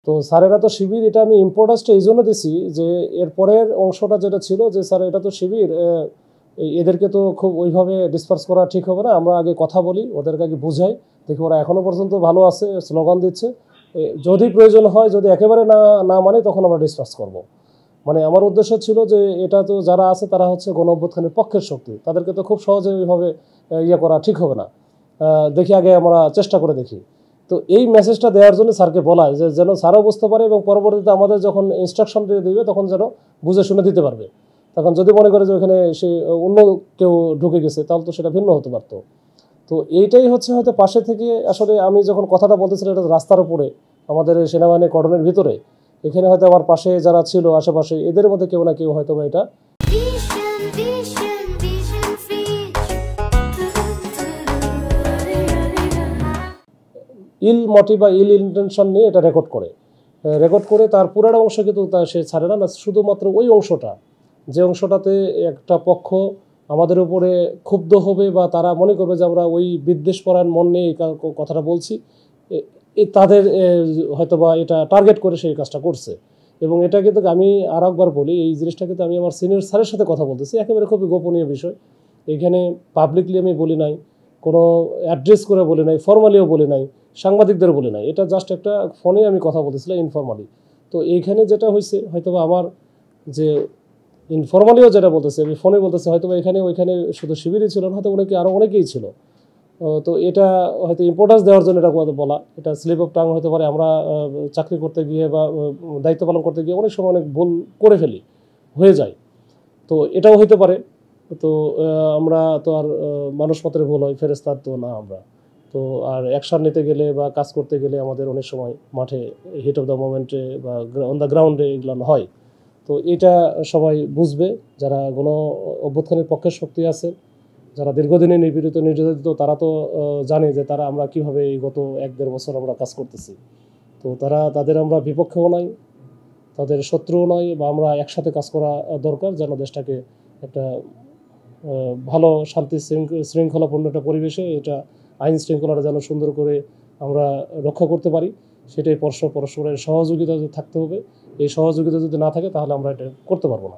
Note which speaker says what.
Speaker 1: তো স্যারেরা তো শিবির, এটা আমি ইম্পর্টেন্সটা এই জন্য দিছি যে এরপরের অংশটা যেটা ছিল যে স্যার এটা তো শিবির, এদেরকে তো খুব ওইভাবে ডিসপার্স করা ঠিক হবে না, আমরা আগে কথা বলি, ওদেরকে আগে বুঝাই, দেখি ওরা এখনও পর্যন্ত ভালো আছে, স্লোগান দিচ্ছে, যদি প্রয়োজন হয়, যদি একেবারে না না মানে তখন আমরা ডিসপার্স করব। মানে আমার উদ্দেশ্য ছিল যে এটা তো যারা আছে তারা হচ্ছে গণ অভ্যুত্থানের পক্ষের শক্তি, তাদেরকে তো খুব সহজে ওইভাবে ইয়ে করা ঠিক হবে না, দেখি আগে আমরা চেষ্টা করে দেখি। তো এই মেসেজটা দেওয়ার জন্য স্যারকে বলায় যে যেন স্যারও বুঝতে পারে এবং পরবর্তীতে আমাদের যখন ইনস্ট্রাকশন দিয়ে দিবে তখন যেন বুঝে শুনে দিতে পারবে। তখন যদি মনে করে যে ওখানে সে অন্য কেউ ঢুকে গেছে তাহলে তো সেটা ভিন্ন হতে পারতো। তো এইটাই হচ্ছে হয়তো পাশে থেকে আসলে আমি যখন কথাটা বলতেছিলাম এটা রাস্তার উপরে আমাদের সেনাবাহিনী কর্ডনের ভিতরে, এখানে হয়তো আমার পাশে যারা ছিল আশেপাশে এদের মধ্যে কেউ না কেউ হয়তো বা এটা ইল মোটিভ বা ইল ইন্টেনশন নিয়ে এটা রেকর্ড করে তার পুরোটা অংশ কিন্তু সে ছাড়ে না, শুধুমাত্র ওই অংশটা, যে অংশটাতে একটা পক্ষ আমাদের উপরে ক্ষুব্ধ হবে বা তারা মনে করবে যে আমরা ওই বিদ্বেষপরায়ণ মন নিয়ে এই কথাটা বলছি, তাদের হয়তো বা এটা টার্গেট করে সেই কাজটা করছে। এবং এটা কিন্তু আমি আর একবার বলি, এই জিনিসটা কিন্তু আমি আমার সিনিয়র স্যারের সাথে কথা বলতেছি, একেবারে খুবই গোপনীয় বিষয়, এখানে পাবলিকলি আমি বলি নাই, কোনো অ্যাড্রেস করে বলি নাই, ফর্মালিও বলি নাই, সাংবাদিকদের বলি নাই, এটা জাস্ট একটা ফোনে আমি কথা বলতেছিলাম ইনফর্মালি। তো এইখানে যেটা হয়েছে হয়তো বা আমার যে ইনফর্মালিও যেটা বলতেছে আমি ফোনে বলতেছি, হয়তো এখানে ওইখানে শুধু শিবিরই ছিল না, হয়তো আরও অনেকেই ছিল। তো এটা হয়তো ইম্পর্টেন্স দেওয়ার জন্য এটা বলা, এটা স্লিপ অফ টাং হতে পারে, আমরা চাকরি করতে গিয়ে বা দায়িত্ব পালন করতে গিয়ে অনেক সময় অনেক ভুল করে ফেলি, হয়ে যায়, তো এটাও হইতে পারে। তো আমরা তো আর মানুষ মাত্রের ভুল হয়, ফেরেশতার তো না আমরা। তো আর অ্যাকশন নিতে গেলে বা কাজ করতে গেলে আমাদের অনেক সময় মাঠে হিট অফ দ্য মোমেন্টে বা অন দ্য গ্রাউন্ডে এগুলো হয়। তো এটা সবাই বুঝবে, যারা গণ অভ্যুত্থানের পক্ষের শক্তি আছে, যারা দীর্ঘদিনে নিপীড়িত নির্যাতিত, তারা তো জানে যে আমরা কীভাবে এই গত 1-1.5 বছর আমরা কাজ করতেছি। তো তাদের আমরা বিপক্ষেও নাই, তাদের শত্রুও নয়, বা আমরা একসাথে কাজ করা দরকার যেন দেশটাকে একটা ভালো শান্তি শৃঙ্খলাপূর্ণ একটা পরিবেশে এটা আইন শৃঙ্খলাটা যেন সুন্দর করে আমরা রক্ষা করতে পারি, সেটাই পরস্পরের সহযোগিতা থাকতে হবে। এই সহযোগিতা যদি না থাকে তাহলে আমরা এটা করতে পারবো না।